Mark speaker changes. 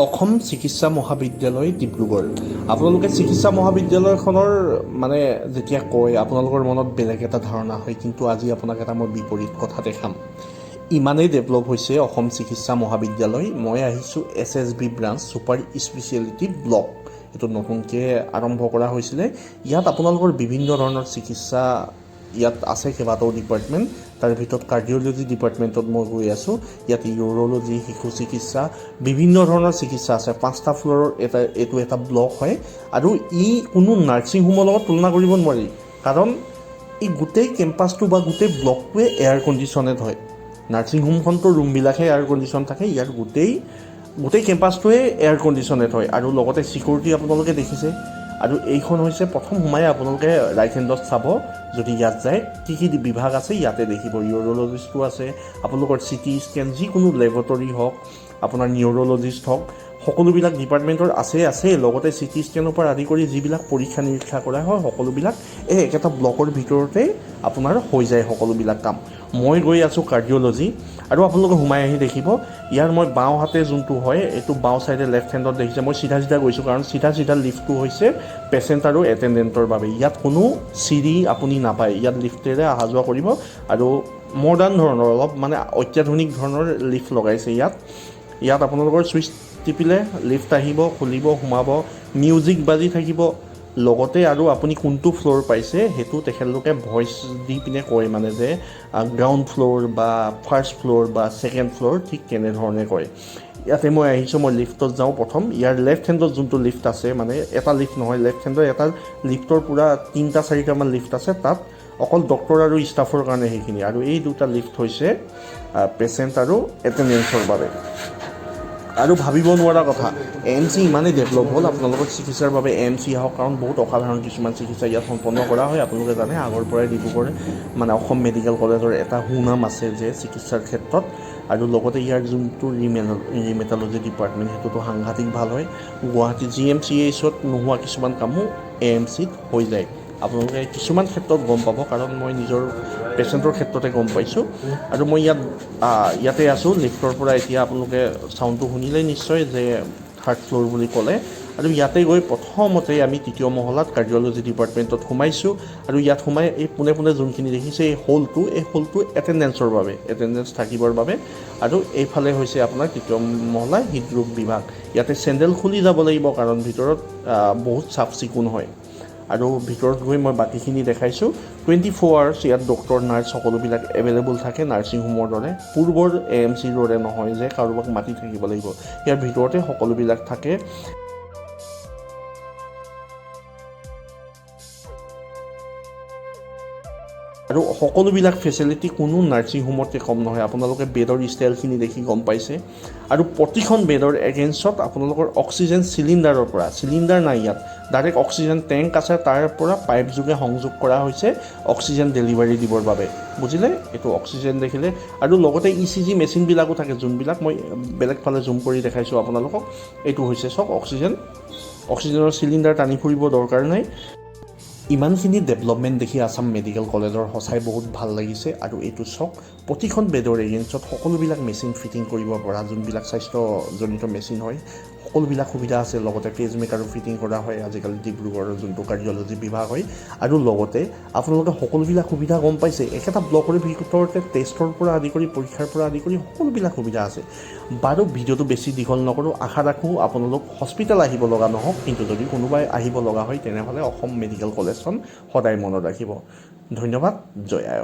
Speaker 1: অসম চিকিৎসা মহাবিদ্যালয় ডিব্ৰুগড়। আপোনালোকে চিকিৎসা মহাবিদ্যালয়খনৰ মানে যেতিয়া কয় আপোনালোকৰ মনত বেলেগ এটা ধাৰণা হয়, কিন্তু আজি আপোনাক এটা মই বিপৰীত কথা দেখাম। ইমানেই ডেভেলপ হৈছে অসম চিকিৎসা মহাবিদ্যালয়। মই আহিছোঁ SSB branch super speciality block, এইটো নতুনকৈ আৰম্ভ কৰা হৈছিলে। ইয়াত আপোনালোকৰ বিভিন্ন ধৰণৰ চিকিৎসা ইয়াত আছে, কেইবাটাও ডিপাৰ্টমেণ্ট। তাৰ ভিতৰত কাৰ্ডিঅ'লজি ডিপাৰ্টমেণ্টত মই গৈ আছোঁ। ইয়াত ইউৰ'লজি, শিশু চিকিৎসা, বিভিন্ন ধৰণৰ চিকিৎসা আছে। 5টা ফ্ল'ৰৰ এইটো এটা ব্লক হয়, আৰু ই কোনো নাৰ্ছিং হোমৰ লগত তুলনা কৰিব নোৱাৰি, কাৰণ এই গোটেই কেম্পাছটো বা গোটেই ব্লকটোৱে এয়াৰ কণ্ডিশ্যনেড হয়। নাৰ্ছিং হোমখনতো ৰুমবিলাকহে এয়াৰ কণ্ডিশ্যন থাকে, ইয়াৰ গোটেই কেম্পাছটোৱে এয়াৰ কণ্ডিশ্যনেড হয়। আৰু লগতে ছিকিউৰিটি আপোনালোকে দেখিছে। আৰু এইখন হৈছে প্ৰথম সোমাই আপোনালোকে ৰাইট হেণ্ডত চাব, যদি ইয়াত যায় কি কি বিভাগ আছে ইয়াতে দেখিব। ইউৰ'লজিষ্টো আছে, আপোনালোকৰ CT স্কেন, যিকোনো লেবৰেটৰী হওক, আপোনাৰ নিউৰ'লজিষ্ট হওক, সকলোবিলাক ডিপাৰ্টমেণ্টৰ আছে। লগতে CT স্কেনৰ পৰা আদি কৰি যিবিলাক পৰীক্ষা নিৰীক্ষা কৰা হয় সকলোবিলাক এই একেটা ব্লকৰ ভিতৰতে আপোনাৰ হৈ যায় সকলোবিলাক কাম। মই গৈ আছোঁ কাৰ্ডিঅ'লজি, আৰু আপোনালোকে সোমাই আহি দেখিব ইয়াৰ মই বাওঁ হাতে যোনটো হয় এইটো বাওঁ ছাইডে লেফ্ট হেণ্ডত দেখিছে। মই চিধা গৈছোঁ, কাৰণ চিধা লিফ্টটো হৈছে পেচেণ্ট আৰু এটেণ্ডেণ্টৰ বাবে। ইয়াত কোনো চিৰি আপুনি নাপায়, ইয়াত লিফ্টেৰে অহা যোৱা কৰিব। আৰু মডাৰ্ণ ধৰণৰ, অলপ মানে অত্যাধুনিক ধৰণৰ লিফ্ট লগাইছে ইয়াত আপোনালোকৰ ছুইচ টিপিলে লিফ্ট আহিব, খুলিব, সোমাব, মিউজিক বাজি থাকিব। লগতে আৰু আপুনি কোনটো ফ্ল'ৰ পাইছে সেইটো তেখেতলোকে ভইচ দি পিনে কয়, মানে যে গ্ৰাউণ্ড ফ্ল'ৰ বা ফাৰ্ষ্ট ফ্ল'ৰ বা ছেকেণ্ড ফ্ল'ৰ, ঠিক তেনেধৰণে কয়। ইয়াতে মই আহিছোঁ, মই লিফ্টত যাওঁ প্ৰথম। ইয়াৰ লেফ্ট হেণ্ডত যোনটো লিফ্ট আছে, মানে এটা লিফ্ট নহয়, লেফ্ট হেণ্ডৰ এটা লিফ্টৰ পূৰা 3-4টামান লিফ্ট আছে, তাত অকল ডক্টৰ আৰু ষ্টাফৰ কাৰণে সেইখিনি। আৰু এই দুটা লিফ্ট হৈছে পেচেণ্ট আৰু এটেণ্ডেঞ্চৰ বাবে। আৰু ভাবিব নোৱাৰা কথা, AMC ইমানেই ডেভেলপ হ'ল, আপোনালোকৰ চিকিৎসাৰ বাবে AMC আহক, কাৰণ বহুত অসাধাৰণ কিছুমান চিকিৎসা ইয়াত সম্পন্ন কৰা হয়। আপোনালোকে জানে আগৰ পৰাই ডিব্ৰুগড় মানে অসম মেডিকেল কলেজৰ এটা সুনাম আছে যে চিকিৎসাৰ ক্ষেত্ৰত। আৰু লগতে ইয়াৰ যোনটো ৰিমেটলজি ডিপাৰ্টমেণ্ট সেইটোতো সাংঘাতিক ভাল হয়। গুৱাহাটী GMCHত নোহোৱা কিছুমান কামো AMCত হৈ যায়। আপোনালোকে কিছুমান ক্ষেত্ৰত গম পাব, কাৰণ মই নিজৰ পেচেণ্টৰ ক্ষেত্ৰতে গম পাইছোঁ। আৰু মই ইয়াতে আছোঁ লিফ্টৰ পৰা। এতিয়া আপোনালোকে চাউণ্ডটো শুনিলেই নিশ্চয় যে 3rd ফ্ল'ৰ বুলি ক'লে। আৰু ইয়াতে গৈ প্ৰথমতে আমি 3য় মহলাত কাৰ্ডিঅ'লজি ডিপাৰ্টমেণ্টত সোমাইছোঁ। আৰু ইয়াত সোমাই এই পোনে যোনখিনি দেখিছে এই হলটো এটেণ্ডেঞ্চৰ বাবে, এটেণ্ডেঞ্চ থাকিবৰ বাবে। আৰু এইফালে হৈছে আপোনাৰ 3য় মহলা হৃদৰোগ বিভাগ। ইয়াতে চেণ্ডেল খুলি যাব লাগিব, কাৰণ ভিতৰত বহুত চাফ চিকুণ হয়। আৰু ভিতৰত গৈ মই বাকীখিনি দেখাইছোঁ। 24 আৱাৰ্ছ ইয়াত ডক্টৰ, নাৰ্ছ সকলোবিলাক এভেইলেবল থাকে, নাৰ্ছিং হোমৰ দৰে। পূৰ্বৰ AMCৰ দৰে নহয় যে কাৰোবাক মাতি থাকিব লাগিব, ইয়াৰ ভিতৰতে সকলোবিলাক থাকে। আৰু সকলোবিলাক ফেচিলিটি কোনো নাৰ্ছিং হোমতকৈ কম নহয়। আপোনালোকে বেডৰ ষ্টাইলখিনি দেখি গম পাইছে। আৰু প্ৰতিখন বেডৰ এগেইনষ্টত আপোনালোকৰ অক্সিজেন চিলিণ্ডাৰৰ পৰা, চিলিণ্ডাৰ নাই ইয়াত, ডাইৰেক্ট অক্সিজেন টেংক আছে, তাৰ পৰা পাইপ যোগে সংযোগ কৰা হৈছে অক্সিজেন ডেলিভাৰী দিবৰ বাবে। বুজিলে? এইটো অক্সিজেন দেখিলে। আৰু লগতে ECG মেচিনবিলাকো থাকে, যোনবিলাক মই বেলেগ ফালে জুম কৰি দেখাইছোঁ আপোনালোকক। এইটো হৈছে চাওক অক্সিজেনৰ চিলিণ্ডাৰ টানি ফুৰিব দৰকাৰ নাই। ইমানখিনি ডেভেলপমেণ্ট দেখি আছাম মেডিকেল কলেজৰ সঁচাই বহুত ভাল লাগিছে। আৰু এইটো চাওক, প্ৰতিখন বেডৰ এগেইনষ্টত সকলোবিলাক মেচিন ফিটিং কৰিব পৰা, যোনবিলাক স্বাস্থ্যজনিত মেচিন হয় সকলোবিলাক সুবিধা আছে। লগতে পেজমেকাৰো ফিটিং কৰা হয় আজিকালি ডিব্ৰুগড়ৰ যোনটো কাৰ্ডিঅ'লজি বিভাগ হয়। আৰু লগতে আপোনালোকে সকলোবিলাক সুবিধা গম পাইছে। একেটা ব্লকৰ ভিতৰতে টেষ্টৰ পৰা আদি কৰি, পৰীক্ষাৰ পৰা আদি কৰি সকলোবিলাক সুবিধা আছে। বাৰু ভিডিঅ'টো বেছি দীঘল নকৰোঁ। আশা ৰাখোঁ আপোনালোক হস্পিটেল আহিব লগা নহওক, কিন্তু যদি কোনোবাই আহিব লগা হয় তেনেহ'লে অসম মেডিকেল কলেজখন সদায় মনত ৰাখিব। ধন্যবাদ। জয় আই অসম।